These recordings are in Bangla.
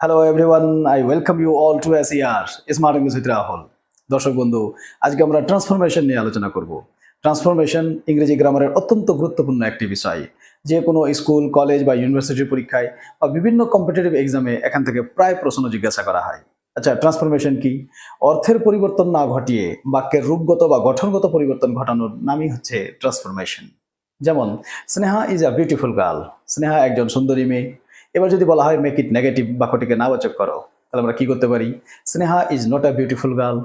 Hello everyone, I welcome you all to SER, Smart English with Rahul. দর্শক বন্ধু, আজকে আমরা ট্রান্সফরমেশন নিয়ে আলোচনা করব। ট্রান্সফরমেশন ইংরেজি গ্রামারের অত্যন্ত গুরুত্বপূর্ণ একটি বিষয়। যে কোনো স্কুল, কলেজ বা ইউনিভার্সিটির পরীক্ষায় বা বিভিন্ন কম্পিটিটিভ এক্সামে এখান থেকে প্রায় প্রশ্ন জিজ্ঞাসা করা হয়। আচ্ছা, ট্রান্সফরমেশন কি? অর্থের পরিবর্তন না ঘটিয়ে বাক্যের রূপগত বা গঠনগত পরিবর্তন ঘটানোর নামই হচ্ছে ট্রান্সফরমেশন। যেমন, Sneha is a beautiful girl. Sneha একজন সুন্দরী মেয়ে। এবার যদি বলা হয় মেক ইট নেগেটিভ, বাক্যটিকে নাবাচক করো, তাহলে আমরা কি করতে পারি? Sneha is not a beautiful girl,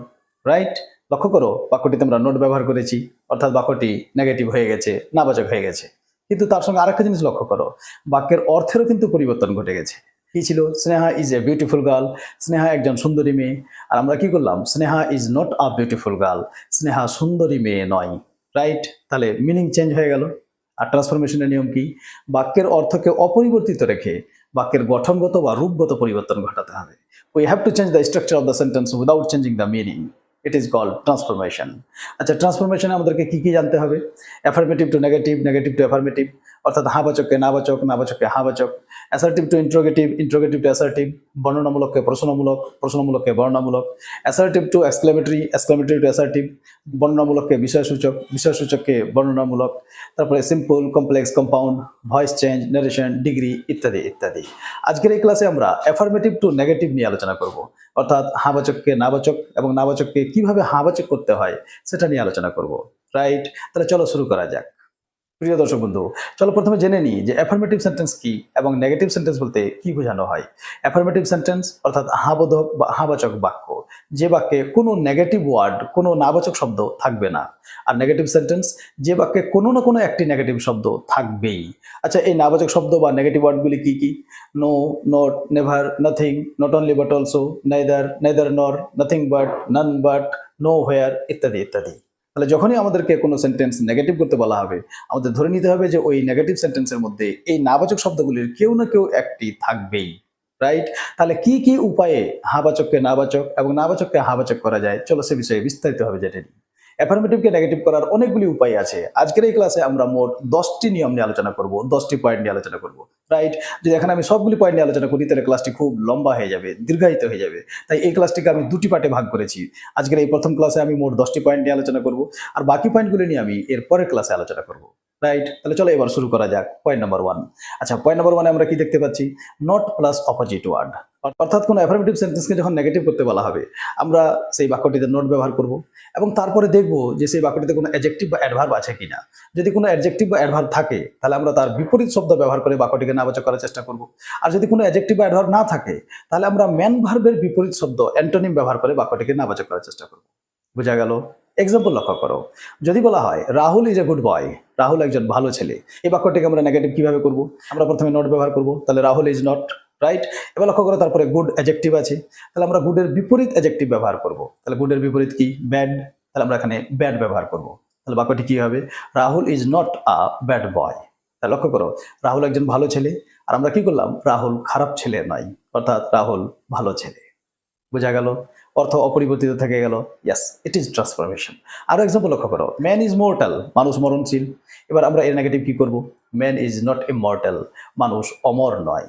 right? লক্ষ্য করো, বাক্যটিতে আমরা নট ব্যবহার করেছি, অর্থাৎ বাক্যটি নেগেটিভ হয়ে গেছে, নাবাচক হয়ে গেছে। কিন্তু তার সঙ্গে আরেকটা জিনিস লক্ষ্য করো, বাক্যের অর্থেরও কিন্তু পরিবর্তন ঘটে গেছে। কি ছিল? Sneha is a beautiful girl, Sneha একজন সুন্দরী মেয়ে। আর আমরা কি করলাম? Sneha is not a beautiful girl, Sneha সুন্দরী মেয়ে নয়, রাইট? তাহলে মিনিং চেঞ্জ হয়ে গেল। আর ট্রান্সফরমেশনের নিয়ম কি? বাক্যের অর্থকে অপরিবর্তিত রেখে বাক্যের গঠনগত বা রূপগত পরিবর্তন ঘটাতে হবে। We have to change the structure of the sentence without changing the meaning. It is called transformation. আচ্ছা, ট্রান্সফরমেশনে আমাদেরকে কি কি জানতে হবে? Affirmative to negative, negative to affirmative, অর্থাৎ হাবাচককে নাবাচক, নাবাচককে হাবাচক। Assertive to interrogative, interrogative to assertive, বর্ণনামূলককে প্রশ্নমূলক, প্রশ্নমূলককে বর্ণনামূলক। Assertive to exclamatory, exclamatory to assertive, বর্ণনামূলককে বিষয়সূচক, বিষয়সূচককে বর্ণনামূলক। তারপরে simple, complex, compound, voice change, narration, degree ইত্যাদি ইত্যাদি। আজকের এই ক্লাসে আমরা অ্যাফার্মেটিভ টু নেগেটিভ নিয়ে আলোচনা করব, অর্থাৎ হাবাচককে নাবাচক এবং নাবাচককে কিভাবে হাবাচক করতে হয় সেটা নিয়ে আলোচনা করব, রাইট? তাহলে চলো শুরু করা যাক। প্রিয় দর্শক বন্ধু, চলো প্রথমে জেনে নিই যে অ্যাফার্মেটিভ সেন্টেন্স কি এবং নেগেটিভ সেন্টেন্স বলতে কি বোঝানো হয়। অ্যাফার্মেটিভ সেন্টেন্স অর্থাৎ হাবোধক বা হাবাচক বাক্য, যে বাক্যে কোনো নেগেটিভ ওয়ার্ড, কোনো নাবাচক শব্দ থাকবে না। আর নেগেটিভ সেন্টেন্স, যে বাক্যে কোনো না কোনো একটি নেগেটিভ শব্দ থাকবেই। আচ্ছা, এই নাবাচক শব্দ বা নেগেটিভ ওয়ার্ডগুলি কি কি? No, not, never, nothing, not only but also, neither, neither nor, nothing but, none but, nowhere ইত্যাদি ইত্যাদি। তাহলে যখনই আমাদেরকে কোনো সেন্টেন্স নেগেটিভ করতে বলা হবে, আমাদের ধরে নিতে হবে যে ওই নেগেটিভ সেন্টেন্সের মধ্যে এই নাবাচক শব্দগুলির কেউ না কেউ একটি থাকবেই, রাইট? তাহলে কি কি উপায়ে হাবাচককে নাবাচক এবং নাবাচককে হাবাচক করা যায়, চলো সে বিষয়ে বিস্তারিতভাবে জেনে নিই। অ্যাফার্মেটিভকে নেগেটিভ করার অনেকগুলি উপায় আছে। আজকের এই ক্লাসে আমরা মোট 10টি নিয়ম নিয়ে আলোচনা করব, 10টি পয়েন্ট নিয়ে আলোচনা করব, রাইট? যদি এখানে আমি সবগুলি পয়েন্ট নিয়ে আলোচনা করি তাহলে ক্লাসটি খুব লম্বা হয়ে যাবে, দীর্ঘায়িত হয়ে যাবে। তাই এই ক্লাসটিকে আমি দুটি পার্টে ভাগ করেছি। আজকের এই প্রথম ক্লাসে আমি মোট 10টি পয়েন্ট নিয়ে আলোচনা করব, আর বাকি পয়েন্টগুলি নিয়ে আমি এর পরের ক্লাসে আলোচনা করব, রাইট? তাহলে চলো এবার শুরু করা যাক। Point number 1। আচ্ছা, পয়েন্ট নাম্বার 1 আমরা কি দেখতে পাচ্ছি? Not plus opposite word. অর্থাৎ কোনো অ্যাফার্মেটিভ সেন্টেন্সকে যখন নেগেটিভ করতে বলা হবে, আমরা সেই বাক্যটিতে নট ব্যবহার করব এবং তারপরে দেখব যে সেই বাক্যটিতে কোনো অ্যাডজেক্টিভ বা অ্যাডভার্ব আছে কিনা। যদি কোনো অ্যাডজেক্টিভ বা অ্যাডভার্ব থাকে তাহলে আমরা তার বিপরীত শব্দ ব্যবহার করে বাক্যটিকে নাবাচক করার চেষ্টা করব। আর যদি কোনো অ্যাডজেক্টিভ বা অ্যাডভার্ব না থাকে তাহলে আমরা ম্যান ভার্বের বিপরীত শব্দ অ্যান্টোনিম ব্যবহার করে বাক্যটিকে নাবাচক করার চেষ্টা করব। বোঝা গেল? এক্সাম্পল লক্ষ্য করো, যদি বলা হয় Rahul is a good boy, Rahul একজন ভালো ছেলে, এই বাক্যটিকে আমরা নেগেটিভ কিভাবে করব? আমরা প্রথমে নট ব্যবহার করব, তাহলে রাহুল ইজ নট, রাইট? এবার লক্ষ্য করো, তারপরে গুড অ্যাডজেক্টিভ আছে, তাহলে আমরা গুডের বিপরীত অ্যাডজেক্টিভ ব্যবহার করব। তাহলে গুডের বিপরীত কি? ব্যাড, তাহলে আমরা এখানে ব্যাড ব্যবহার করব। তাহলে বাক্যটি কি হবে? Rahul is not a bad boy. তাহলে লক্ষ্য করো, রাহুল একজন ভালো ছেলে, আর আমরা কি করলাম? রাহুল খারাপ ছেলে নয়, অর্থাৎ রাহুল ভালো ছেলে। বোঝা গেল? অর্থ অপরিবর্তিত থেকে গেল। ইয়াস, ইট ইজ ট্রান্সফরমেশন। আরো এক্সাম্পল লক্ষ্য করো, ম্যান ইজ মর্টাল, মানুষ মরণশীল। এবার আমরা এর নেগেটিভ কি করব? ম্যান ইজ নট ইমর্টাল, মানুষ অমর নয়।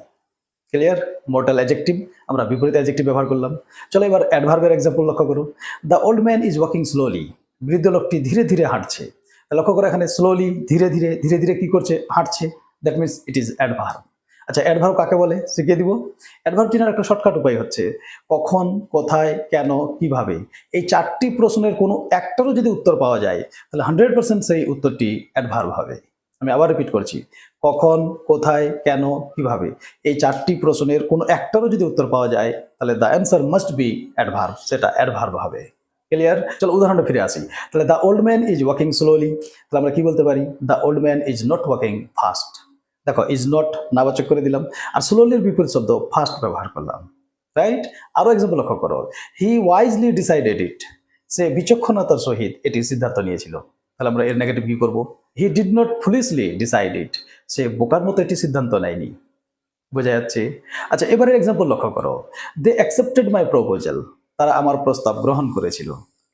ক্লিয়ার? মর্টাল অ্যাডজেক্টিভ, আমরা বিপরীত অ্যাডজেক্টিভ ব্যবহার করলাম। চলো এবার অ্যাডভার্বের এক্সাম্পল লক্ষ্য করো, the old man is walking slowly, বৃদ্ধ লোকটি ধীরে ধীরে হাঁটছে। লক্ষ্য করো এখানে স্লোলি, ধীরে ধীরে, ধীরে ধীরে কি করছে? হাঁটছে। That means it is adverb. আচ্ছা, অ্যাডভার্ব কাকে বলে শিখিয়ে দিব। অ্যাডভার্ব চেনার একটা শর্টকাট উপায় হচ্ছে কখন, কোথায়, কেন, কিভাবে, এই 4টি প্রশ্নের কোনো একটারও যদি উত্তর পাওয়া যায় তাহলে 100% সেই উত্তরটি অ্যাডভার্ব হবে। আমি আবার রিপিট করছি, কখন, কোথায়, কেন, কিভাবে, এই 4টি প্রশ্নের কোনো একটারও যদি উত্তর পাওয়া যায় তাহলে the answer must be adverb, সেটা অ্যাডভার্ব হবে। ক্লিয়ার? চলো উদাহরণটা ফিরে আসি। তাহলে the old man is walking slowly, তাহলে আমরা কি বলতে পারি? The old man is not walking fast. দেখো, ইজ নট নাবাচক করে দিলাম, আর স্লোলির বিপরীত শব্দ ফাস্ট ব্যবহার করলাম, রাইট? আরো এক্সাম্পল লক্ষ্য করো, হি ওয়াইজলি ডিসাইডেড ইট, সে বিচক্ষণতার সহিত এটি সিদ্ধান্ত নিয়েছিল। তাহলে আমরা এর নেগেটিভ কি করব? হি ডিড নট ফুলিশলি ডিসাইড ইট, সে বোকার মতো এটি সিদ্ধান্ত নেয়নি। বোঝা যাচ্ছে? আচ্ছা, এবারে এক্সাম্পল লক্ষ্য করো, দে অ্যাকসেপ্টেড মাই প্রপোজাল, তারা আমার প্রস্তাব গ্রহণ করেছিল।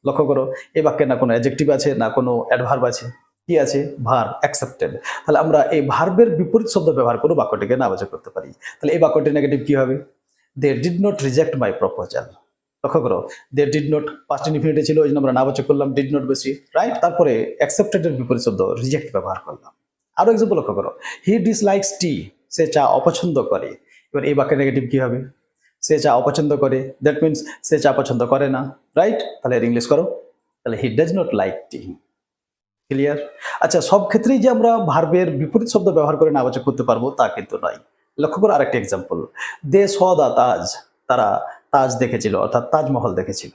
লক্ষ্য করো, এই বাক্যে না কোনো অ্যাডজেক্টিভ আছে না কোনো অ্যাডভার্ব আছে, কি আছে? Verb, accepted. তাহলে আমরা এই ভার্বের বিপরীত শব্দ ব্যবহার করে বাক্যটিকে নাবাচক করতে পারি। তাহলে এই বাক্যটির নেগেটিভ কি হবে? They did not reject my proposal. লক্ষ্য করো, they did not past infinity ছিল, ওই জন্য আমরা নাবাচক করলাম, ডিড নট বেশি, রাইট। তারপরে অ্যাকসেপ্টেড এর বিপরীত শব্দ রিজেক্ট ব্যবহার করলাম। আরো এক্সাম্পল লক্ষ্য করো, হি ডিসলাইকস টি, সে চা অপছন্দ করে। এবার এই বাক্যের নেগেটিভ কি হবে? সে চা অপছন্দ করে, দ্যাট মিনস সে চা পছন্দ করে না, রাইট। তাহলে এর ইংলিশ করো, তাহলে he does not like tea. Clear? আচ্ছা, সব ক্ষেত্রেই যে আমরা ভার্বের বিপরীত শব্দ ব্যবহার করে নাবাচক করতে পারবো তা কিন্তু নয়। লক্ষ্য করো আরেকটা এক্সাম্পল, দে স দা তাজ, তারা তাজ দেখেছিল, অর্থাৎ তাজমহল দেখেছিল।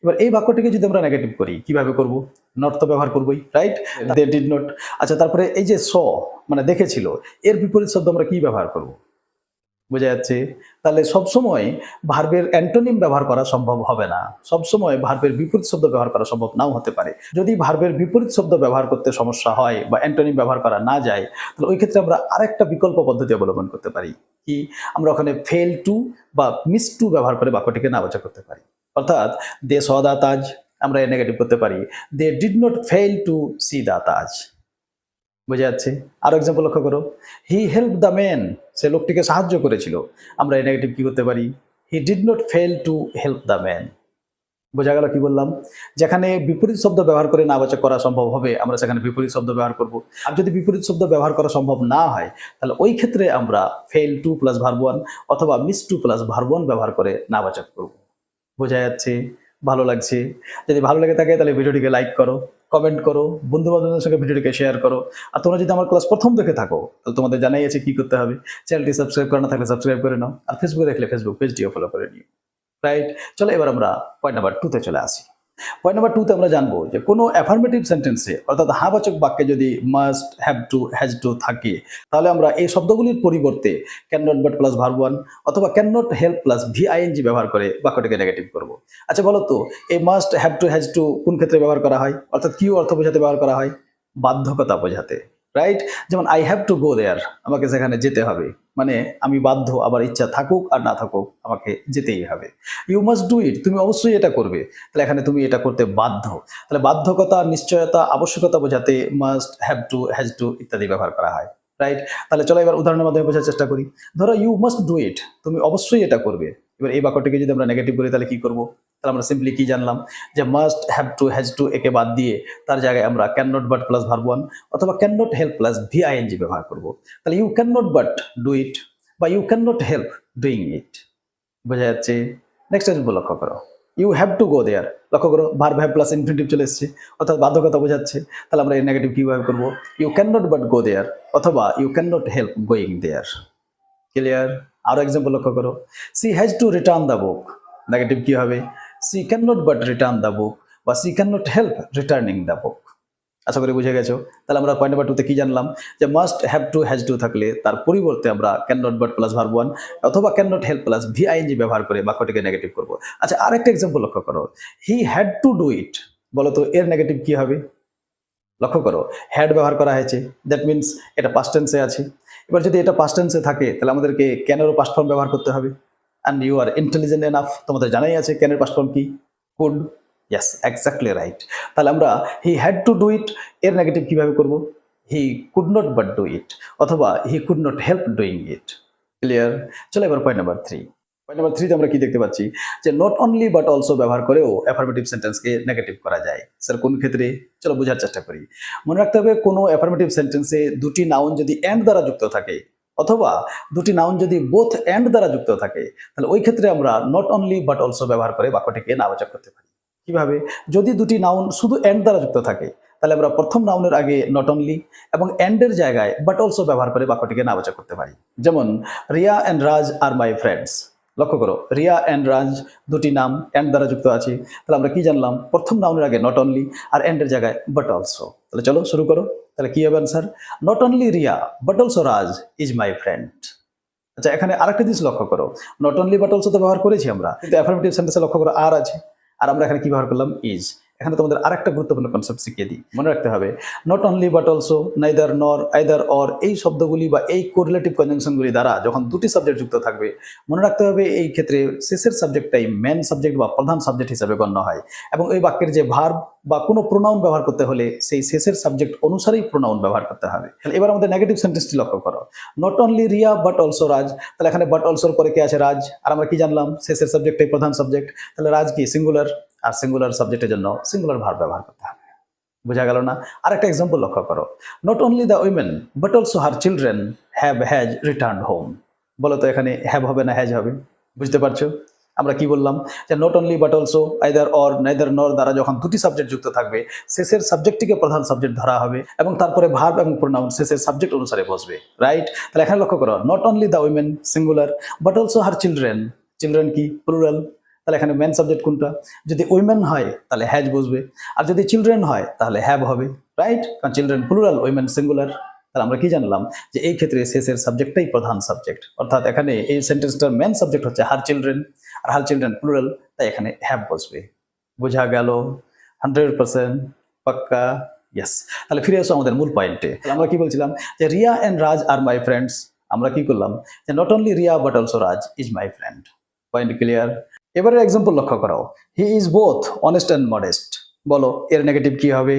এবার এই বাক্যটিকে যদি আমরা নেগেটিভ করি, কিভাবে করব? নট তো ব্যবহার করবোই, রাইট। They did not. আচ্ছা, তারপরে এই যে স মানে দেখেছিল, এর বিপরীত শব্দ আমরা কি ব্যবহার করব? বোঝা যাচ্ছে? তাহলে সবসময় ভার্বের অ্যান্টোনিম ব্যবহার করা সম্ভব হবে না, সবসময় ভার্বের বিপরীত শব্দ ব্যবহার করা সম্ভব নাও হতে পারে। যদি ভার্বের বিপরীত শব্দ ব্যবহার করতে সমস্যা হয় বা অ্যান্টোনিম ব্যবহার করা না যায়, তাহলে ওই ক্ষেত্রে আমরা আরেকটা বিকল্প পদ্ধতি অবলম্বন করতে পারি। কি? আমরা ওখানে ফেল টু বা মিস টু ব্যবহার করে বাক্যটিকে নাবাচক করতে পারি। অর্থাৎ দে স দা তাজ, আমরা এর নেগেটিভ করতে পারি they did not fail to see the Taj. বোঝা যাচ্ছে? আরো এক্সাম্পল লক্ষ্য করো, হি হেল্প দ্য ম্যান, সে লোকটিকে সাহায্য করেছিল। আমরা এই নেগেটিভ কি করতে পারি? He did not fail to help the man. বোঝা গেল কি বললাম? যেখানে বিপরীত শব্দ ব্যবহার করে নাবাচক করা সম্ভব হবে, আমরা সেখানে বিপরীত শব্দ ব্যবহার করব। আর যদি বিপরীত শব্দ ব্যবহার করা সম্ভব না হয়, তাহলে ওই ক্ষেত্রে আমরা fail to plus verb one অথবা miss to plus verb one ব্যবহার করে নাবাচক করব। বোঝা যাচ্ছে? ভালো লাগছে? যদি ভালো লেগে থাকে তাহলে ভিডিওটিকে লাইক করো, কমেন্ট করো, বন্ধু বান্ধবদের সঙ্গে ভিডিওটিকে শেয়ার করো। আর তোমরা যদি আমার ক্লাস প্রথম দেখে থাকো, তাহলে তোমাদের জানাই আছে কি করতে হবে। চ্যানেলটি সাবস্ক্রাইব করা না থাকলে সাবস্ক্রাইব করে নাও, আর ফেসবুকে দেখলে ফেসবুক পেজটিও ফলো করে নিও, রাইট। চলো এবার আমরা পয়েন্ট নাম্বার 2 তে চলে আসি। পয়েন্ট নাম্বার 2 তে আমরা জানবো যে কোনো অ্যাফার্মেটিভ সেন্টেন্সে অর্থাৎ হাবাচক বাক্যে যদি must, have to, has two থাকে, তাহলে আমরা এই শব্দগুলির পরিবর্তে can not but plus verb one অথবা can not help plus V I N G ব্যবহার করে বাক্যটিকে নেগেটিভ করব। আচ্ছা বলো তো, এই must, have to, has two কোন ক্ষেত্রে ব্যবহার করা হয়? অর্থাৎ কি অর্থ বোঝাতে ব্যবহার করা হয়? বাধ্যকতা বোঝাতে, রাইট। যেমন আই হ্যাভ টু গো দেয়ার, আমাকে সেখানে যেতে হবে, মানে আমি বাধ্য, আবার ইচ্ছা থাকুক আর না থাকুক আমাকে যেতেই হবে। ইউ মাস্ট ডু ইট, তুমি অবশ্যই এটা করবে, তাহলে এখানে তুমি এটা করতে বাধ্য। তাহলে বাধ্যকতা, নিশ্চয়তা, আবশ্যকতা বোঝাতে must, have to, has two ইত্যাদি ব্যবহার করা হয়, রাইট। তাহলে চলো এবার উদাহরণের মাধ্যমে বোঝার চেষ্টা করি। ধরো ইউ মাস্ট ডু ইট, তুমি অবশ্যই এটা করবে। এবার এই বাক্যটিকে যদি আমরা নেগেটিভ করি তাহলে কি করব? তাহলে আমরা সিম্পলি কি জানলাম যে must, have to, has to একে বাদ দিয়ে তার জায়গায় আমরা can not but plus verb one অথবা can not help plus V I N G ব্যবহার করব। তাহলে you can not but do it বা you can not help doing it. বোঝা যাচ্ছে? নেক্সট এক্সাম্পল লক্ষ্য করো, you have to go there, লক্ষ্য করো ভার্ব হ্যাভ প্লাস ইনফিনিটিভ চলে এসেছে, অর্থাৎ বাধ্যকতা বোঝাচ্ছে। তাহলে আমরা এর নেগেটিভ কিভাবে করবো? You can not but go there অথবা you can not help going there. Clear? আরো এক্সাম্পল লক্ষ্য করো, she has to return the book, negative কি হবে? She can not but return the book বা she can not help returning the book. আশা করি বুঝে গেছো। তাহলে আমরা পয়েন্ট নাম্বার 2 তে কি জানলাম যে must, have to, has two থাকলে তার পরিবর্তে আমরা can not but plus verb one অথবা can not help plus V I N G ব্যবহার করে বাক্যটিকে নেগেটিভ করব। আচ্ছা, আরেকটা এক্সাম্পল লক্ষ্য করো, হি হ্যাড টু ডু ইট, বলো তো এর নেগেটিভ কি হবে? লক্ষ্য করো, হ্যাড ব্যবহার করা হয়েছে, দ্যাট মিনস এটা পাস্ট টেন্সে আছে। এবার যদি এটা পাস্ট টেন্সে থাকে তাহলে আমাদেরকে ক্যানেরও পাস্ট ফর্ম ব্যবহার করতে হবে। And you are intelligent enough, তোমাদের জানাই আছে ক্যানের পাস্ট ফর্ম কি? কুড। Yes, exactly right. তাহলে আমরা he had to do it এর নেগেটিভ কিভাবে করব? He could not but do it অথবা he could not help doing it. Clear? চলো এবার পয়েন্ট নাম্বার 3। পয়েন্ট নাম্বার 3 তে আমরা কি দেখতে পাচ্ছি যে নট অনলি বাট অলসো ব্যবহার করেও অ্যাফার্মেটিভ সেন্টেন্সকে নেগেটিভ করা যায়। স্যার কোন ক্ষেত্রে? চলো বোঝার চেষ্টা করি। মনে রাখতে হবে কোনো অ্যাফার্মেটিভ সেন্টেন্সে দুটি নাউন যদি অ্যান্ড দ্বারা যুক্ত থাকে অথবা দুটি নাউন যদি বোথ অ্যান্ড দ্বারা যুক্ত থাকে, তাহলে ওই ক্ষেত্রে আমরা নট অনলি বাট অলসো ব্যবহার করে বাক্যটিকে নাবাচক করতে পারি। কিভাবে? যদি দুটি নাউন শুধু অ্যান্ড দ্বারা যুক্ত থাকে তাহলে আমরা প্রথম নাউনের আগে নট অনলি এবং অ্যান্ডের জায়গায় বাট অলসো ব্যবহার করে বাক্যটিকে নাবাচক করতে পারি। যেমন Riya and Raj are my friends. লক্ষ্য করো, রিয়া অ্যান্ড রাজ দুটি নাম অ্যান্ড দ্বারা যুক্ত আছে। তাহলে আমরা কি জানলাম? প্রথম নাউনের আগে নট অনলি আর অ্যান্ডের জায়গায় বাট অলসো। তাহলে চলো শুরু করো। তাহলে কি হবে answer? Not only Riya but also Raj is my friend. আচ্ছা, এখানে আরেকটা জিনিস লক্ষ্য করো, নট অনলি বাট অলসো তো ব্যবহার করেছি আমরা, কিন্তু অ্যাফার্মেটিভ সেন্টেন্সে লক্ষ্য করো আর আছে, আর আমরা এখানে কি ব্যবহার করলাম? ইজ। এখানে তোমাদের আরেকটা গুরুত্বপূর্ণ কনসেপ্ট শিখিয়ে দিই, মনে রাখতে হবে not only but also, neither নর, আইদার অর, এই শব্দগুলি বা এই কোরিলেটিভ কনজাংশনগুলি দ্বারা যখন দুটি সাবজেক্ট যুক্ত থাকবে, মনে রাখতে হবে এই ক্ষেত্রে শেষের সাবজেক্টটাই মেন সাবজেক্ট বা প্রধান সাবজেক্ট হিসেবে গণ্য হয়, এবং এই বাক্যের যে ভার্ব বা কোনো প্রোনাউন ব্যবহার করতে হলে সেই শেষের সাবজেক্ট অনুসারেই প্রোনাউন ব্যবহার করতে হবে। তাহলে এবার আমাদের নেগেটিভ সেন্টেন্সটি লক্ষ্য করো, not only Riya but also Raj. তাহলে এখানে বাট অলসোর পরে কে আছে? রাজ। আর আমরা কি জানলাম? শেষের সাবজেক্টটাই প্রধান সাবজেক্ট। তাহলে রাজ কি? সিঙ্গুলার। আর সিঙ্গুলার সাবজেক্টের জন্য সিঙ্গুলার ভার্ব ব্যবহার করতে হবে। বোঝা গেল না? আরেকটা এক্সাম্পল লক্ষ্য করো, not only the women but also her children has return home. বলো তো এখানে হ্যাভ হবে না হ্যাজ হবে? বুঝতে পারছো আমরা কি বললাম? যে not only but also, either or, neither নর দ্বারা যখন দুটি সাবজেক্ট যুক্ত থাকবে, শেষের সাবজেক্টটিকে প্রধান সাবজেক্ট ধরা হবে এবং তারপরে ভার্ব এবং প্রোনাউন শেষের সাবজেক্ট অনুসারে বসবে, রাইট? তাহলে এখানে লক্ষ্য করো, not only the women singular, but also her children, children কি? প্লুরাল। তাহলে এখানে মেন সাবজেক্ট কোনটা? যদি উইমেন হয় তাহলে হ্যাজ বসবে, আর যদি চিলড্রেন হয় তাহলে হ্যাভ হবে, রাইট? কারণ চিলড্রেন প্লুরাল, উইমেন সিঙ্গুলার। তাহলে আমরা কি জানলাম? যে এই ক্ষেত্রে শেষের সাবজেক্টটাই প্রধান সাবজেক্ট, অর্থাৎ এখানে এই সেন্টেন্সটার মেন সাবজেক্ট হচ্ছে হার চিলড্রেন, আর হার চিলড্রেন প্লুরাল, তাই এখানে হ্যাভ বসবে। বোঝা গেল? 100% পাক্কা? ইয়েস। তাহলে ফিরে এসো আমাদের মূল পয়েন্টে। আমরা কি বলছিলাম? যে Riya and Raj are my friends. আমরা কি করলাম? যে not only Riya but also Raj is my friend. Point clear? এবারে এক্সাম্পল লক্ষ্য করো, he is both honest and modest. বলো এর নেগেটিভ কি হবে?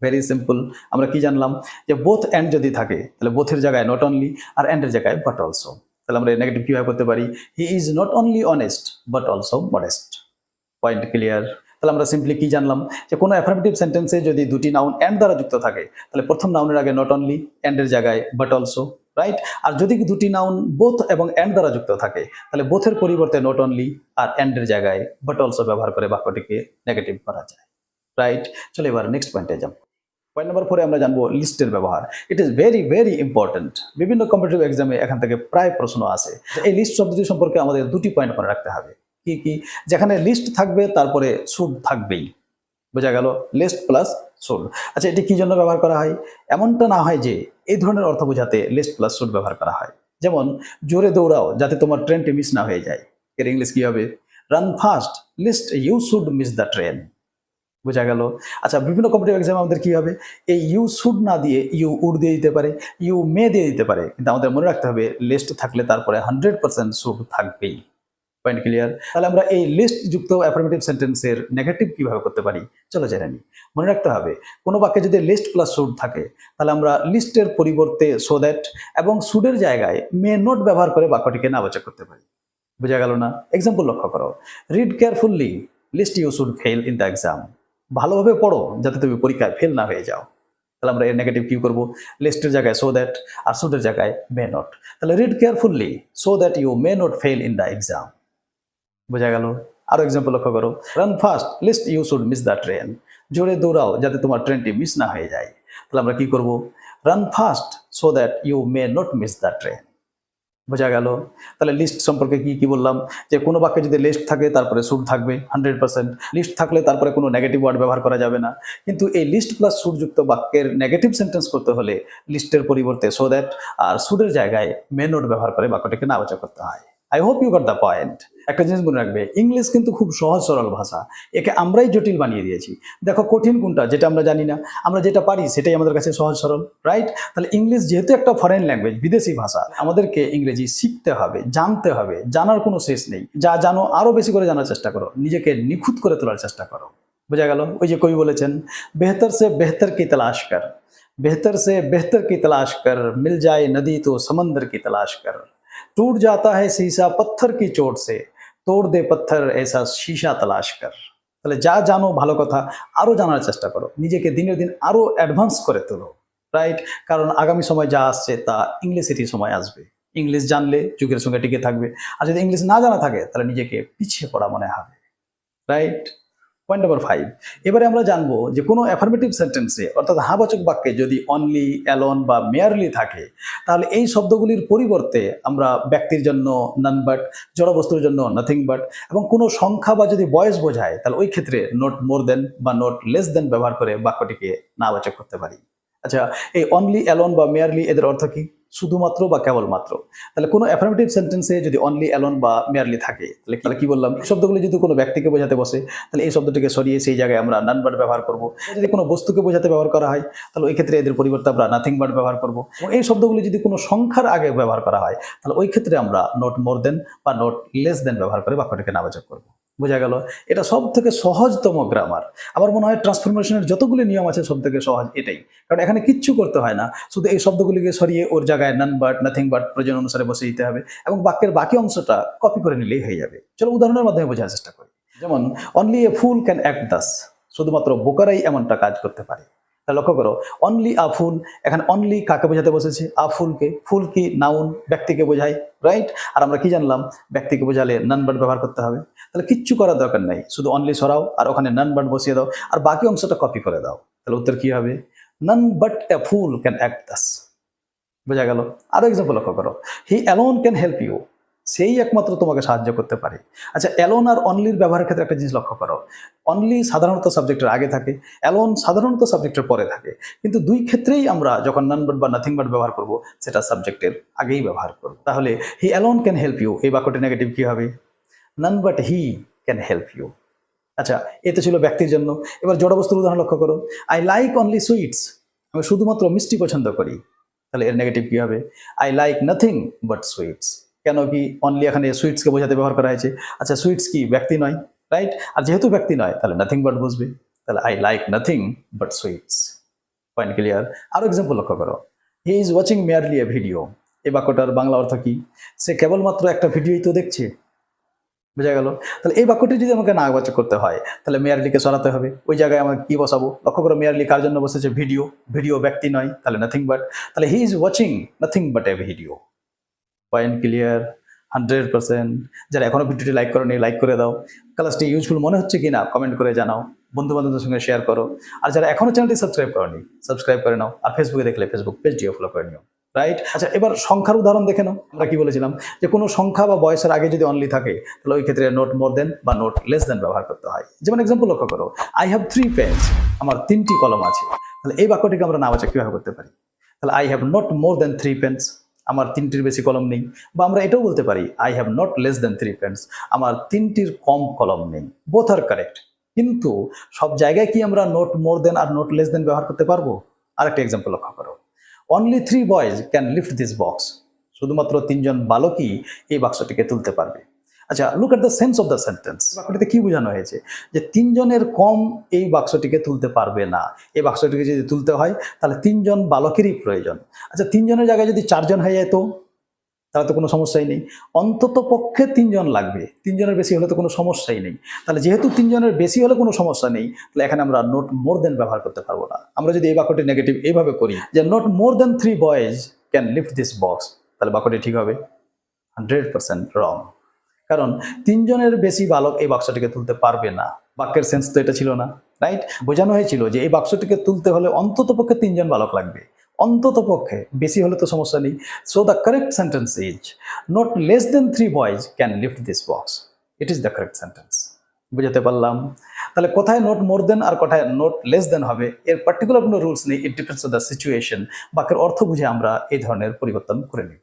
ভেরি সিম্পল, আমরা কি জানলাম? যে বোথ অ্যান্ড যদি থাকে তাহলে বোথের জায়গায় নট অনলি, আর অ্যান্ডের জায়গায় বাট অলসো। তাহলে আমরা নেগেটিভ কিভাবে করতে পারি? He is not only honest but also modest. Point clear? তাহলে আমরা সিম্পলি কি জানলাম? যে কোনো অ্যাফার্মেটিভ সেন্টেন্সে যদি দুটি নাউন অ্যান্ড দ্বারা যুক্ত থাকে তাহলে প্রথম নাউনের আগে নট অনলি, অ্যান্ডের জায়গায় বাট অলসো, রাইট? আর যদি দুটি নাউন বোথ এবং অ্যান্ড দ্বারা যুক্ত থাকে তাহলে বোথের পরিবর্তে নট অনলি আর অ্যান্ডের জায়গায় বাট অলসো ব্যবহার করে বাক্যটিকে নেগেটিভ করা যায়, রাইট? চলো এবার নেক্সট পয়েন্টে যাব। পয়েন্ট নাম্বার 4 আমরা জানবো লিস্টের ব্যবহার। It is very very important. বিভিন্ন কম্পিটিটিভ এক্সামে এখান থেকে প্রায় প্রশ্ন আসে। এই লিস্ট শব্দটি সম্পর্কে আমাদের দুটি পয়েন্ট মনে রাখতে হবে। কি কি? যেখানে লিস্ট থাকবে তারপরে শুড থাকবেই। বোঝা গেল? Lest plus should. আচ্ছা, এটি কি জন্য ব্যবহার করা হয়? এমনটা না হয় যে এই ধরনের অর্থ বোঝাতে লিস্ট প্লাস শুড ব্যবহার করা হয়। যেমন জোরে দৌড়াও যাতে তোমার ট্রেনটি মিস না হয়ে যায়, এর ইংলিশ কি হবে? Run fast lest you should miss the train. বোঝা গেল? আচ্ছা, বিভিন্ন কম্পিটিটিভ এক্সামে আমাদের কি হবে? এই ইউ শুড না দিয়ে ইউ উড দিয়ে দিতে পারে, ইউ মে দিয়ে দিতে পারে, কিন্তু আমাদের মনে রাখতে হবে লিস্ট থাকলে তারপরে 100% শুড থাকবেই। Point clear? তাহলে আমরা এই লিস্ট যুক্ত অ্যাফার্মেটিভ সেন্টেন্সের নেগেটিভ কিভাবে করতে পারি চলো জেনে নিই। মনে রাখতে হবে কোনো বাক্যে যদি লিস্ট প্লাস শুড থাকে তাহলে আমরা লিস্টের পরিবর্তে সো দ্যাট এবং শুডের জায়গায় মে নট ব্যবহার করে বাক্যটিকে নাবাচক করতে পারি। বোঝা গেল না? এক্সাম্পল লক্ষ্য করো, read carefully lest you should fail in the exam. ভালোভাবে পড়ো যাতে তুমি পরীক্ষায় ফেল না হয়ে যাও। তাহলে আমরা এর নেগেটিভ কি করবো? লিস্টের জায়গায় সো দ্যাট আর শুডের জায়গায় মে নট। তাহলে read carefully so that you may not fail in the exam. বোঝা গেল? আরো এক্সাম্পল লক্ষ্য করো, run fast lest you should miss the train. জোরে দৌড়াও যাতে তোমার ট্রেনটি মিস না হয়ে যায়। তাহলে আমরা কি করব? Run fast so that you may not miss the train. বোঝা গেল? তাহলে লিস্ট সম্পর্কে কি কি বললাম? যে কোনো বাক্যে যদি লিস্ট থাকে তারপরে শুড থাকবে 100%। লিস্ট থাকলে তারপরে কোনো নেগেটিভ ওয়ার্ড ব্যবহার করা যাবে না। কিন্তু এই লিস্ট প্লাস শুড যুক্ত বাক্যের নেগেটিভ সেন্টেন্স করতে হলে লিস্টের পরিবর্তে সো দ্যাট আর শুডের জায়গায় মে নট ব্যবহার করে বাক্যটিকে নাবাচক করতে হয়। I hope you got the point. একটা জিনিস মনে রাখবে, ইংলিশ কিন্তু খুব সহজ সরল ভাষা, একে আমরাই জটিল বানিয়ে দিয়েছি। দেখো কঠিন কোনটা যেটা আমরা জানি না, আমরা যেটা পারি সেটাই আমাদের কাছে সহজ সরল, রাইট? তাহলে ইংলিশ যেহেতু একটা ফরেন ল্যাঙ্গুয়েজ, বিদেশি ভাষা, আমাদেরকে ইংরেজি শিখতে হবে, জানতে হবে, জানার কোনো শেষ নেই। যা জানো আরো বেশি করে জানার চেষ্টা করো, নিজেকে নিখুঁত করে তোলার চেষ্টা করো। বোঝা গেল? ওই যে কবি বলেছেন, বেহতর সে বেহতর কি তলাশ কর, बेहतर से बेहतर की तलाश कर, मिल जाए नदी तो समंदर की तलाश कर, टूट जाता है शीशा पत्थर की चोट से, तोड़ दे पत्थर ऐसा शीशा तलाश कर। তাহলে যা জানো ভালো কথা, আরো জানার চেষ্টা করো, নিজেকে দিনের দিন আরো অ্যাডভান্স করে তোলো, রাইট? কারণ আগামী সময় যা আসছে তা ইংলিশেরই সময় আসবে। ইংলিশ জানলে যুগের সঙ্গে টিকে থাকবে, আর যদি ইংলিশ না জানা থাকে তাহলে নিজেকে পিছিয়ে পড়া মনে হবে, রাইট? পয়েন্ট নাম্বার 5, এবারে আমরা জানবো যে কোনো অ্যাফার্মেটিভ সেন্টেন্সে অর্থাৎ হাবাচক বাক্যে যদি অনলি, অ্যালোন বা মেয়ারলি থাকে তাহলে এই শব্দগুলির পরিবর্তে আমরা ব্যক্তির জন্য নন বাট, জড়বস্তুর জন্য নাথিং বাট এবং কোনো সংখ্যা বা যদি বয়স বোঝায় তাহলে ওই ক্ষেত্রে নট মোর দেন বা নট লেস দেন ব্যবহার করে বাক্যটিকে নাবাচক করতে পারি। আচ্ছা, এই অনলি, অ্যালোন বা মেয়ারলি এদের অর্থ কি? শুধুমাত্র বা কেবলমাত্র। তাহলে কোনো অ্যাফার্মেটিভ সেন্টেন্সে যদি অনলি, অ্যালোন বা মেয়ারলি থাকে, তাহলে কি বললাম, এই শব্দগুলো যদি কোনো ব্যক্তিকে বোঝাতে বসে, তাহলে এই শব্দটিকে সরিয়ে সেই জায়গায় আমরা নান বাট ব্যবহার করব। যদি কোনো বস্তুকে বোঝাতে ব্যবহার করা হয়, তাহলে ওই ক্ষেত্রে এদের পরিবর্তে আমরা নাথিং বাট ব্যবহার করব। এবং এই শব্দগুলি যদি কোনো সংখ্যার আগে ব্যবহার করা হয়, তাহলে ওই ক্ষেত্রে আমরা নট মোর দেন বা নট লেস দেন ব্যবহার করে বাক্যটিকে নাবাচক করব। বোঝা গেল? এটা সব থেকে সহজতম গ্রামার। আমার মনে হয় ট্রান্সফরমেশনের যতগুলি নিয়ম আছে সব থেকে সহজ এটাই, কারণ এখানে কিচ্ছু করতে হয় না, শুধু এই শব্দগুলিকে সরিয়ে ওর জায়গায় নান বাট, নাথিং বাট প্রয়োজন অনুসারে বসে দিতে হবে এবং বাক্যের বাকি অংশটা কপি করে নিলেই হয়ে যাবে। চলো উদাহরণের মাধ্যমে বোঝার চেষ্টা করি। যেমন only a full can act Das, শুধুমাত্র বোকারাই এমনটা কাজ করতে পারে। তাহলে লক্ষ্য করো, অনলি আ ফুল, এখানে অনলি কাকে বোঝাতে বসেছে? আ ফুলকে। ফুল কি? নাউন, ব্যক্তিকে বোঝায়, রাইট? আর আমরা কি জানলাম? ব্যক্তিকে বোঝালে নান বাট ব্যবহার করতে হবে। তাহলে কিচ্ছু করার দরকার নাই, শুধু অনলি সরাও আর ওখানে নান বাট বসিয়ে দাও আর বাকি অংশটা কপি করে দাও। তাহলে উত্তর কি হবে? None but A full can act Das. বোঝা গেল? আরো এক্সাম্পল লক্ষ্য করো, হি অ্যালোন ক্যান হেল্প ইউ, সেই একমাত্র তোমাকে সাহায্য করতে পারে। আচ্ছা, অ্যালোন আর অনলির ব্যবহারের ক্ষেত্রে একটা জিনিস লক্ষ্য করো, অনলি সাধারণত সাবজেক্টের আগে থাকে, অ্যালোন সাধারণত সাবজেক্টের পরে থাকে, কিন্তু দুই ক্ষেত্রেই আমরা যখন নান বাট বা নাথিং বাট ব্যবহার করব সেটা সাবজেক্টের আগেই ব্যবহার করব। তাহলে he alone can help you, এই বাক্যটি নেগেটিভ কি হবে? None but he can help you. আচ্ছা, এতে ছিল ব্যক্তির জন্য। এবার জড়বস্তুর উদাহরণ লক্ষ্য করো, আই লাইক অনলি সুইটস, আমি শুধুমাত্র মিষ্টি পছন্দ করি। তাহলে এর নেগেটিভ কি হবে? I like nothing but sweets. কেন কি? অনলি এখানে সুইটসকে বোঝাতে ব্যবহার করা হয়েছে। আচ্ছা, সুইটস কি? ব্যক্তি নয়, রাইট? আর যেহেতু ব্যক্তি নয় তাহলে নাথিং বাট বুঝবে। তাহলে I like nothing but sweets. Point clear? আরো এক্সাম্পল লক্ষ্য করো, he is watching merely A video, এই বাক্যটার বাংলা অর্থ কি? সে কেবলমাত্র একটা ভিডিওই তো দেখছে। বোঝা গেল? তাহলে এই বাক্যটি যদি আমাকে নাবাচক করতে হয়, তাহলে মেয়ারলিকে সরাতে হবে। ওই জায়গায় আমাকে কি বসাবো? লক্ষ্য করো, মেয়ারলি কার জন্য বসেছে? ভিডিও। ভিডিও ব্যক্তি নয়, তাহলে নাথিং বাট। তাহলে he is watching nothing but A video. Point clear? 100%। যারা এখনো ভিডিওটি লাইক করোনি, লাইক করে দাও। ক্লাসটি ইউজফুল মনে হচ্ছে কিনা কমেন্ট করে জানাও, বন্ধু বান্ধবদের সঙ্গে শেয়ার করো। আর যারা এখনো চ্যানেলটি সাবস্ক্রাইব করোনি, সাবস্ক্রাইব করে নাও। আর ফেসবুকে দেখলে ফেসবুক পেজটিও ফলো করে নিও, রাইট? আচ্ছা, এবার সংখ্যার উদাহরণ দেখে নাও। আমরা কি বলেছিলাম যে কোনো সংখ্যা বা বয়সের আগে যদি অনলি থাকে, তাহলে ওই ক্ষেত্রে নোট মোর দেন বা নোট লেস দেন ব্যবহার করতে হয়। যেমন এক্সাম্পল লক্ষ্য করো, আই হ্যাভ 3 পেন্স, আমার 3টি কলম আছে। তাহলে এই বাক্যটিকে আমরা নাবাচক কিভাবে করতে পারি? তাহলে I have not more than 3 pens, আমার 3টির বেশি কলম নেই। বা আমরা এটাও বলতে পারি I have not less than 3 pens, আমার 3টির কম কলম নেই। Both are correct. কিন্তু সব জায়গায় কি আমরা নোট মোর দেন আর নোট লেস দেন ব্যবহার করতে পারবো? আরেকটা এক্সাম্পল লক্ষ্য করো, only 3 boys can lift this box, শুধুমাত্র 3জন বালকই এই বাক্সটিকে তুলতে পারবে। আচ্ছা, look at the sense of the sentence. বাক্যটিতে কি বোঝানো হয়েছে? যে 3জনের কম এই বাক্সটিকে তুলতে পারবে না। এই বাক্সটিকে যদি তুলতে হয় তাহলে 3জন বালকেরই প্রয়োজন। আচ্ছা, 3জনের জায়গায় যদি 4জন হয়ে যায় তাহলে তো কোনো সমস্যাই নেই। অন্তত পক্ষে 3জন লাগবে, 3জনের বেশি হলে তো কোনো সমস্যাই নেই। তাহলে যেহেতু 3জনের বেশি হলে কোনো সমস্যা নেই, তাহলে এখানে আমরা নোট মোর দেন ব্যবহার করতে পারবো না। আমরা যদি এই বাক্যটি নেগেটিভ এইভাবে করি যে not more than 3 boys can lift this box, তাহলে বাক্যটি ঠিক হবে? 100% রং। কারণ 3জনের বেশি বালক এই বাক্সটিকে তুলতে পারবে না। বাক্যের সেন্স তো এটা ছিল না, রাইট? বোঝানো হয়েছিল যে এই বাক্সটিকে তুলতে হলে অন্তত পক্ষে 3জন বালক লাগবে, অন্তত পক্ষে, বেশি হলে তো সমস্যা নেই। So the correct sentence is not less than 3 boys can lift this box. It is the correct sentence. বুঝাতে পারলাম? তাহলে কোথায় নোট মোর দেন আর কোথায় নোট লেস দেন হবে এর পার্টিকুলার কোনো রুলস নেই। It depends on the situation. বাক্যের অর্থ বুঝে আমরা এই ধরনের পরিবর্তন করে নিব,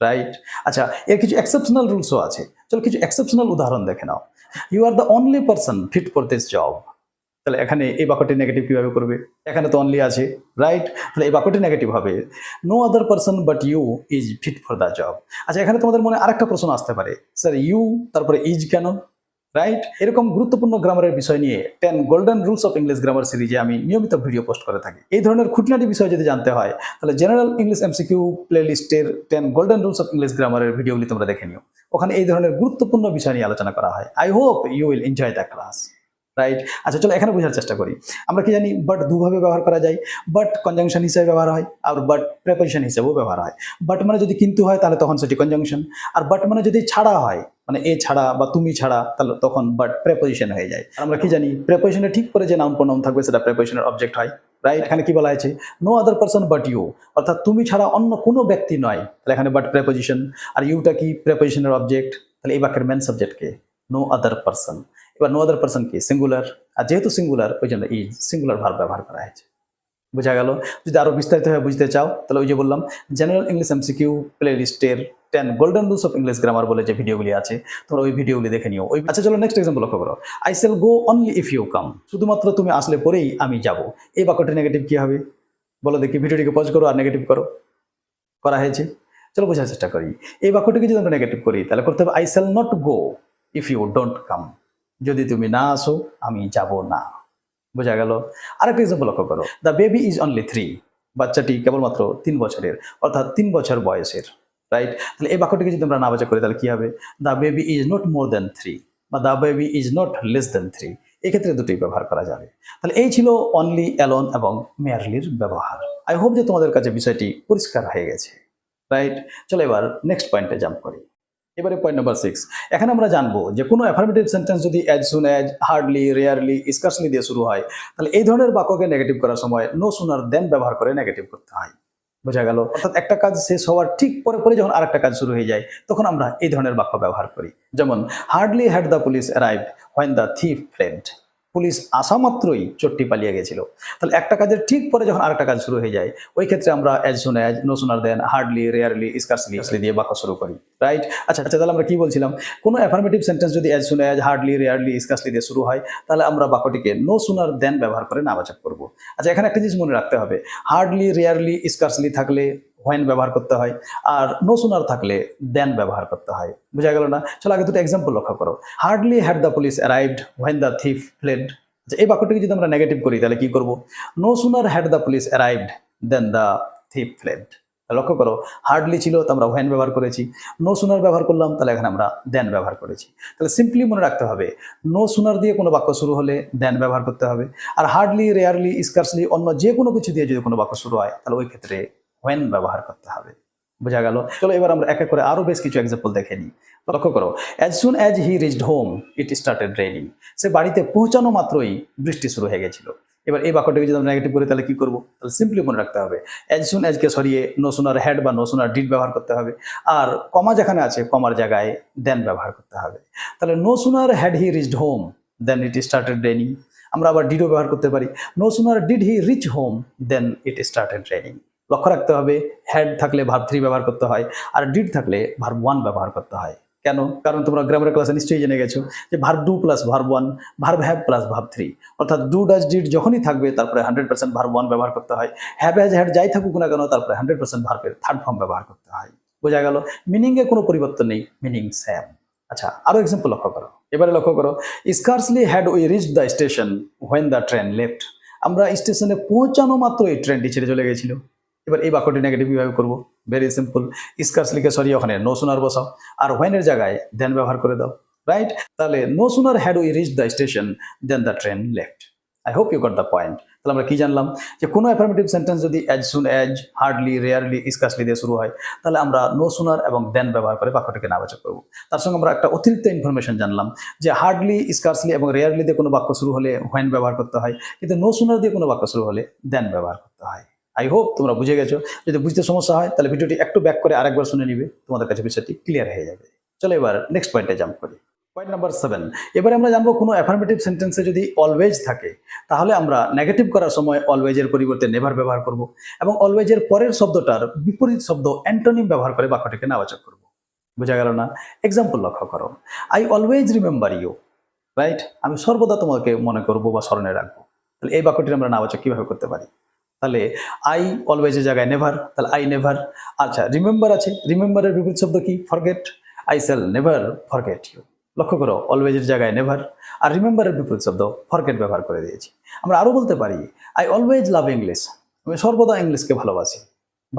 রাইট? আচ্ছা, এর কিছু এক্সেপশনাল রুলসও আছে। চলো কিছু এক্সেপশনাল উদাহরণ দেখে নাও। You are the only person fit for this job, তাহলে এখানে এই বাক্যটি নেগেটিভ কিভাবে করবে? এখানে তো অনলি আছে, রাইট? তাহলে এই বাক্যটি নেগেটিভ হবে, no other person but you is fit for the job. আচ্ছা, এখানে তোমাদের মনে আরেকটা প্রশ্ন আসতে পারে, স্যার ইউ তারপরে ইজ কেন, রাইট? এরকম গুরুত্বপূর্ণ গ্রামারের বিষয় নিয়ে 10 golden rules of English grammar সিরিজে আমি নিয়মিত ভিডিও পোস্ট করে থাকি। এই ধরনের খুঁটিনাটি বিষয় যদি জানতে হয় তাহলে জেনারেল ইংলিশ এমসিকিউ প্লেলিস্টের 10 গোল্ডেন রুলস অফ ইংলিশ গ্রামারের ভিডিওগুলি তোমরা দেখে নিও। ওখানে এই ধরনের গুরুত্বপূর্ণ বিষয় নিয়ে আলোচনা করা হয়। I hope you will enjoy the class, right? আচ্ছা, চলো এখানে বোঝার চেষ্টা করি। আমরা কি জানি বাট দুভাবে ব্যবহার করা যায়। বাট কনজাংশন হিসেবে ব্যবহার হয় আর বাট প্রেপোজিশন হিসেবেও ব্যবহার হয়। বাট মানে যদি কিন্তু হয় তাহলে তখন সেটি কনজাংশন, আর বাট মানে যদি ছাড়া হয়, মানে এ ছাড়া বা তুমি ছাড়া, তাহলে তখন বাট প্রেপোজিশন হয়ে যায়। আমরা কি জানি প্রেপোজিশনে ঠিক করে যে নাউন প্রোনাউন থাকবে সেটা প্রেপোজিশনের অবজেক্ট হয়, রাইট? এখানে কি বলা হয়েছে? No other person but you, অর্থাৎ তুমি ছাড়া অন্য কোনো ব্যক্তি নয়, তাহলে এখানে বাট প্রেপোজিশন। আর ইউটা কি? প্রেপোজিশনের অবজেক্ট। তাহলে এই বাক্যের মেন সাবজেক্ট কে? No other person. এবার নো আদার পারসন কি? সিঙ্গুলার। আর যেহেতু সিঙ্গুলার ওই জন্য এই সিঙ্গুলার ভার্ব ব্যবহার করা হয়েছে। বোঝা গেল? যদি আরো বিস্তারিতভাবে বুঝতে চাও তাহলে ওই যে বললাম জেনারেল ইংলিশ এমসিকিউ প্লেলিস্টের 10 golden rules of English grammar বলে যে ভিডিওগুলি আছে তোমরা ওই ভিডিওগুলি দেখে নিও। আচ্ছা চলো নেক্সট এক্সাম্পল লক্ষ্য করো। I shall go only if you come. শুধুমাত্র তুমি আসলে পরেই আমি যাব। এই বাক্যটি নেগেটিভ কি হবে বলো দেখি, ভিডিওটিকে পজ করো আর নেগেটিভ করো। করা হয়েছে, চলো বোঝার চেষ্টা করি। এই বাক্যটিকে যদি আমরা নেগেটিভ করি তাহলে করতে হবে I shall not go if you don't come. যদি তুমি না আসো আমি যাব না। বোঝা গেল? আরেকটা এক্সাম্পল লক্ষ্য করো। The baby is only 3। বাচ্চাটি কেবলমাত্র 3 বছরের, অর্থাৎ 3 বছর বয়সের। রাইট? তাহলে এই বাক্যটিকে যদি আমরা না বাচা করি তাহলে কি হবে? The baby is not more than 3 বা the baby is not less than 3। এক্ষেত্রে দুটি ব্যবহার করা যাবে। তাহলে এই ছিল অনলি, অ্যালোন এবং মেয়ারলির ব্যবহার। আই হোপ যে তোমাদের কাছে বিষয়টি পরিষ্কার হয়ে গেছে। রাইট? চলো এবার নেক্সট পয়েন্টে জাম্প করি। এবারে পয়েন্ট নাম্বার 6। এখানে আমরা জানবো যে কোনো অ্যাফার্মেটিভ সেন্টেন্স যদি as soon as, hardly, rarely, scarcely দিয়ে শুরু হয় তাহলে এই ধরনের বাক্যকে নেগেটিভ করার সময় নো সুনার দেন ব্যবহার করে নেগেটিভ করতে হয়। বোঝা গেল? অর্থাৎ একটা কাজ শেষ হওয়ার ঠিক পরে পরে যখন আরেকটা কাজ শুরু হয়ে যায় তখন আমরা এই ধরনের বাক্য ব্যবহার করি। যেমন hardly had the police arrived when the thief fled. Police আসা মাত্রই চোরটি পালিয়ে গেছিল। তাহলে একটা কাজের ঠিক পরে যখন আরেকটা কাজ শুরু হয়ে যায় ওই ক্ষেত্রে আমরা as soon as, no sooner than, hardly, rarely, scarcely দিয়ে বাক্য শুরু করি। রাইট? আচ্ছা তাহলে আমরা কি বলছিলাম? কোনো অ্যাফার্মেটিভ সেন্টেন্স যদি as soon as, hardly, rarely, scarcely দিয়ে শুরু হয় তাহলে আমরা বাক্যটিকে নো সুনার দেন ব্যবহার করে নাবাচক করব। আচ্ছা এখানে একটা জিনিস মনে রাখতে হবে, হার্ডলি, রেয়ারলি, স্কার্সলি থাকলে হোয়েন ব্যবহার করতে হয়, আর নো সুনার থাকলে দেন ব্যবহার করতে হয়। বোঝা গেল না? চলো আগে দুটো এক্সাম্পল লক্ষ্য করো। Hardly had the police arrived when the thief fled. এই বাক্যটিকে যদি আমরা নেগেটিভ করি তাহলে কি করব? No sooner had the police arrived than the thief fled. লক্ষ্য করো, হার্ডলি ছিল তো আমরা হোয়েন ব্যবহার করেছি, নো সুনার ব্যবহার করলাম তাহলে এখানে আমরা দেন ব্যবহার করেছি। তাহলে সিম্পলি মনে রাখতে হবে নো সুনার দিয়ে কোনো বাক্য শুরু হলে দেন ব্যবহার করতে হবে, আর হার্ডলি, রেয়ারলি, স্কার্সলি অন্য যে কোনো কিছু দিয়ে যদি কোনো বাক্য শুরু হয় তাহলে ওই ক্ষেত্রে হোয়েন ব্যবহার করতে হবে। বোঝা গেল? চলো এবার আমরা এক এক করে আরো বেশ কিছু এক্সাম্পল দেখে নিই। লক্ষ্য করো, as soon as he reached home it started raining. সে বাড়িতে পৌঁছানো মাত্রই বৃষ্টি শুরু হয়ে গেছিল। এবার এই বাক্যটাকে যদি আমরা নেগেটিভ করি তাহলে কি করবো? তাহলে সিম্পলি মনে রাখতে হবে অ্যাজ সুন অ্যাজকে সরিয়ে নো সুনার হ্যাড বা নো সুনার ডিড ব্যবহার করতে হবে, আর কমা যেখানে আছে কমার জায়গায় দেন ব্যবহার করতে হবে। তাহলে no sooner had he reached home than it started raining. আমরা আবার ডিডও ব্যবহার করতে পারি, no sooner did he reach home than it started raining. লক্ষ্য রাখতে হবে হ্যাড থাকলে ভার্ব 3 ব্যবহার করতে হয়, আর ডিড থাকলে ভার্ব 1 ব্যবহার করতে হয়। কেন? কারণ তোমরা গ্রামারের ক্লাসে নিশ্চয়ই জেনে গেছো যে verb do plus verb 1, verb have plus verb 3, অর্থাৎ ডু ডাজ ডিড যখনই থাকবে তারপরে 100% ভার্ব 1 ব্যবহার করতে হয়, হ্যাভ হ্যাজ হ্যাড যাই থাকুক না কেন তারপরে 100% ভার্বের থার্ড ফর্ম ব্যবহার করতে হয়। বোঝা গেল? মিনিংয়ে কোনো পরিবর্তন নেই, মিনিং সেম। আচ্ছা আরো এক্সাম্পল লক্ষ্য করো। এবারে লক্ষ্য করো, scarcely had we reached the station when the train left. আমরা স্টেশনে পৌঁছানো মাত্র এই ট্রেনটি ছেড়ে চলে গেছিল। এবার এই বাক্যটি নেগেটিভ কিভাবে করবো? ভেরি সিম্পল, স্কার্সলিকে সরিয়ে ওখানে নো সুনার বসাও, আর হোয়েনের জায়গায় দেন ব্যবহার করে দাও। রাইট? তাহলে no sooner had we reach the station than the train left. I hope you got the point. তাহলে আমরা কি জানলাম যে কোনো অ্যাফার্মেটিভ সেন্টেন্স যদি as soon as, hardly, rarely, scarcely দিয়ে শুরু হয় তাহলে আমরা নো সুনার এবং দেন ব্যবহার করে বাক্যটিকে নাবাচক করবো। তার সঙ্গে আমরা একটা অতিরিক্ত ইনফরমেশন জানলাম যে হার্ডলি, স্কার্সলি এবং রেয়ারলি দিয়ে কোনো বাক্য শুরু হলে হোয়েন ব্যবহার করতে হয়, কিন্তু নো সুনার দিয়ে কোনো বাক্য শুরু হলে দেন ব্যবহার করতে হয়। আই হোপ তোমরা বুঝে গেছো। যদি বুঝতে সমস্যা হয় তাহলে ভিডিওটি একটু ব্যাক করে আরেকবার শুনে নিবে, তোমাদের কাছে বিষয়টি ক্লিয়ার হয়ে যাবে। চলো এবার নেক্সট পয়েন্টে জাম্প করি। Point number 7। এবারে আমরা জানবো কোনো অ্যাফার্মেটিভ সেন্টেন্সে যদি অলওয়েজ থাকে তাহলে আমরা নেগেটিভ করার সময় অলওয়েজের পরিবর্তে নেভার ব্যবহার করব, এবং অলওয়েজের পরের শব্দটার বিপরীত শব্দ অ্যান্টোনিম ব্যবহার করে বাক্যটিকে নাবাচক করব। বোঝা গেল না? এক্সাম্পল লক্ষ্য করো, I always remember you. Right? আমি সর্বদা তোমাকে মনে করবো বা স্মরণে রাখবো। তাহলে এই বাক্যটির আমরা নাবাচক কিভাবে করতে পারি? তাহলে আই অলওয়েজের জায়গায় নেভার, তাহলে আই নেভার। আচ্ছা রিমেম্বার আছে, রিমেম্বারের বিপরীত শব্দ কি? Forget. I shall never forget you. লক্ষ্য করো, অলওয়েজের জায়গায় নেভার আর রিমেম্বারের বিপরীত শব্দ ফরগেট ব্যবহার করে দিয়েছি। আমরা আরও বলতে পারি আই অলওয়েজ লাভ ইংলিশ। আমি সর্বদা ইংলিশকে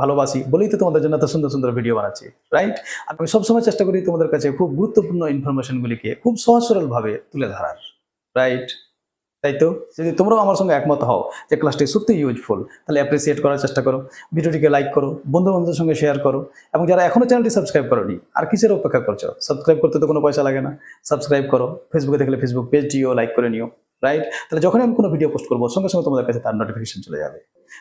ভালোবাসি বলেই তো তোমাদের জন্য এত সুন্দর সুন্দর ভিডিও বানাচ্ছি। রাইট? আমি সবসময় চেষ্টা করি তোমাদের কাছে খুব গুরুত্বপূর্ণ ইনফরমেশনগুলিকে খুব সহজ সরলভাবে তুলে ধরার। রাইট? তাই তো? যদি তোমরাও আমার সঙ্গে একমত হও যে ক্লাসটি সত্যি ইউজফুল তাহলে অ্যাপ্রিসিয়েট করার চেষ্টা করো, ভিডিওটিকে লাইক করো, বন্ধু বান্ধবের সঙ্গে শেয়ার করো, এবং যারা এখনো চ্যানেলটি সাবস্ক্রাইব করোনি আর কিসের অপেক্ষা করছো? সাবস্ক্রাইব করতে তো কোনো পয়সা লাগে না, সাবস্ক্রাইব করো। ফেসবুকে দেখলে ফেসবুক পেজটিও লাইক করে নিও। রাইট? তাহলে যখনই আমি কোনো ভিডিও পোস্ট করবো সঙ্গে সঙ্গে তোমাদের কাছে তার নোটিফিকেশন চলে যাবে।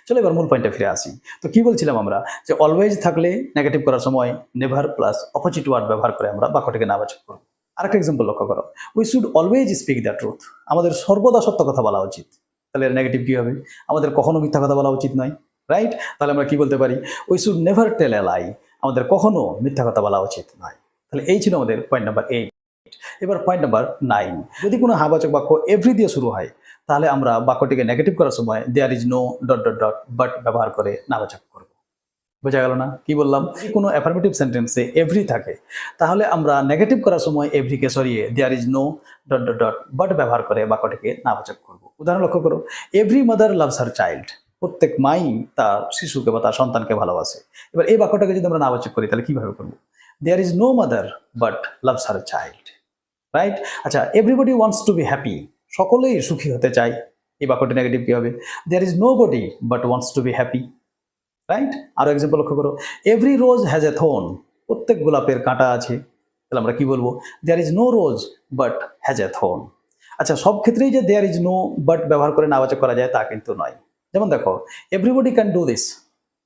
চলো এবার মূল পয়েন্টে ফিরে আসি। তো কি বলছিলাম আমরা যে অলওয়েজ থাকলে নেগেটিভ করার সময় নেভার প্লাস অপোজিট ওয়ার্ড ব্যবহার করে আমরা বাক্যটিকে নাবাচক করবো। আরেকটা এক্সাম্পল লক্ষ্য করো, we should always speak the truth. আমাদের সর্বদা সত্য কথা বলা উচিত। তাহলে নেগেটিভ কি হবে? আমাদের কখনো মিথ্যা কথা বলা উচিত নয়, রাইট? তাহলে আমরা কি বলতে পারি? উই শুড নেভার টেল এ লাই। আমাদের কখনো মিথ্যা কথা বলা উচিত নয়। তাহলে এই ছিল আমাদের পয়েন্ট নাম্বার 8। এবার পয়েন্ট নাম্বার 9। যদি কোনো হ্যাঁবাচক বাক্য এভরি দিয়ে শুরু হয়, তাহলে আমরা বাক্যটিকে নেগেটিভ করার সময় there is no dot dot dot but ব্যবহার করে নাবাচক করব। বোঝা গেল না? কি বললাম? যদি কোনো অ্যাফার্মেটিভ সেন্টেন্সে এভরি থাকে, তাহলে আমরা নেগেটিভ করার সময় এভরিকে সরিয়ে there is no dot dot dot but ব্যবহার করে বাক্যটিকে নাবাচক করব। উদাহরণ লক্ষ্য করো, every mother loves her child. প্রত্যেক মাই তার শিশুকে বা তার সন্তানকে ভালোবাসে। এবার এই বাক্যটাকে যদি আমরা নাবাচক করি, তাহলে কিভাবে করবো? There is no mother but loves her child, right? আচ্ছা, everybody wants to be happy. সকলেই সুখী হতে চায়। এই বাক্যটি নেগেটিভ কি হবে? There is nobody but wants to be happy, right? আরো এক্সাম্পল লক্ষ্য করো, every rose has a thorn. প্রত্যেক গোলাপের কাঁটা আছে। তাহলে আমরা কি বলবো? There is no rose but has a thorn. আচ্ছা, সব ক্ষেত্রেই যে দেয়ার ইজ নো বাট ব্যবহার করে নাবাচক করা যায় তা কিন্তু নয়। যেমন দেখো, এভরিবডি ক্যান ডু দিস।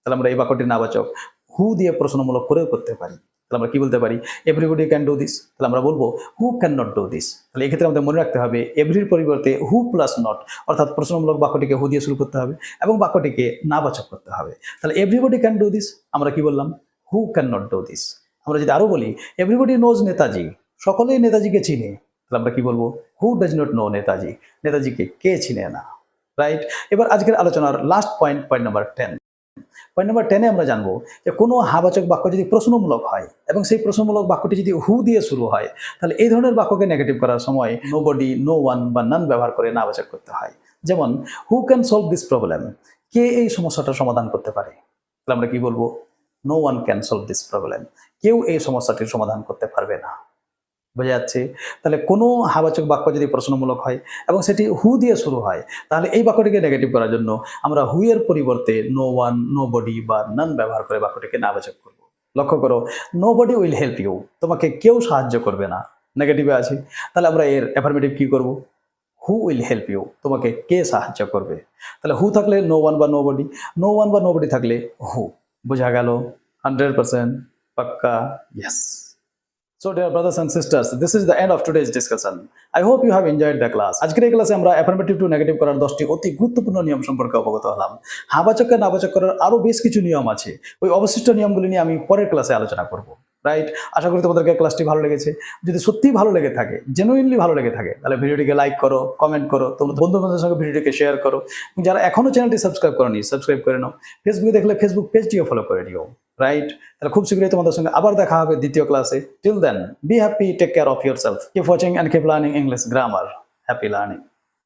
তাহলে আমরা এই বাক্যটির নাবাচক হু দিয়ে প্রশ্নমূলক করেও করতে পারি। তাহলে আমরা কি বলতে পারি? Everybody can do this. তাহলে আমরা বলবো who can not do this. তাহলে এক্ষেত্রে আমাদের মনে রাখতে হবে এভরির পরিবর্তে হু প্লাস নট, অর্থাৎ প্রশ্নমূলক বাক্যটিকে হু দিয়ে শুরু করতে হবে এবং বাক্যটিকে নাবাচক করতে হবে। তাহলে এভরিবডি ক্যান ডু দিস, আমরা কি বললাম? Who can not do this. আমরা যদি আরো বলি এভরিবডি নোজ নেতাজি, সকলেই নেতাজিকে চিনে, তাহলে আমরা কি বলবো? Who does not know Netaji. নেতাজিকে কে চিনে না, রাইট? এবার আজকের আলোচনার last point, point number 10। Point number 10-এ আমরা জানবো যে কোনো হ্যাঁবাচক বাক্য যদি প্রশ্নমূলক হয় এবং সেই প্রশ্নমূলক বাক্যটি যদি হু দিয়ে শুরু হয়, তাহলে এই ধরনের বাক্যকে নেগেটিভ করার সময় নো বডি, নো ওয়ান বা নান ব্যবহার করে নাবাচক করতে হয়। যেমন, who can solve this problem. কে এই সমস্যাটার সমাধান করতে পারে? তাহলে আমরা কি বলবো? No one can solve this problem. কেউ এই সমস্যাটির সমাধান করতে পারবে না। বোঝা যাচ্ছে? তাহলে কোনো হ্যাঁবাচক বাক্য যদি প্রশ্নমূলক হয় এবং সেটি হু দিয়ে শুরু হয়, তাহলে এই বাক্যটিকে নেগেটিভ করার জন্য আমরা হু এর পরিবর্তে নো ওয়ান, নো বডি বা নান ব্যবহার করে বাক্যটিকে নাবাচক করব। লক্ষ্য করো, nobody will help you. তোমাকে কেউ সাহায্য করবে না, নেগেটিভে আছে। তাহলে আমরা এর অ্যাফার্মেটিভ কি করব? Who will help you. তোমাকে কে সাহায্য করবে? তাহলে হু থাকলে নো ওয়ান বা নো বডি, নো ওয়ান বা নো বডি থাকলে হু। বোঝা গেল? 100% পাক্কা? Yes. So dear brothers and sisters, this is the end of today's discussion. I hope you have enjoyed the class. আজকের এই ক্লাসে আমরা অ্যাফার্মেটিভ টু নেগেটিভ করার 10টি অতি গুরুত্বপূর্ণ নিয়ম সম্পর্কে অবগত হলাম। হ্যাঁবাচককে নাবাচক করার আরো বেশ কিছু নিয়ম আছে। ওই অবশিষ্ট নিয়মগুলি নিয়ে আমি পরের ক্লাসে আলোচনা করব, রাইট? আশা করি তোমাদেরকে ক্লাসটি ভালো লেগেছে। যদি সত্যিই ভালো লেগে থাকে, জেনুইনলি ভালো লেগে থাকে, তাহলে ভিডিওটিকে লাইক করো, কমেন্ট করো, তোমাদের বন্ধু-বান্ধবের সঙ্গে ভিডিওটিকে শেয়ার করো। যারা এখনো চ্যানেলটি সাবস্ক্রাইব করোনি, সাবস্ক্রাইব করে নাও। ফেসবুকে দেখলে ফেসবুক পেজটিও ফলো করে নিও, রাইট? তাহলে খুব শীঘ্রই তোমাদের সঙ্গে আবার দেখা হবে দ্বিতীয় ক্লাসে। Till then, be happy, take care of yourself, keep watching and keep learning English grammar. Happy learning.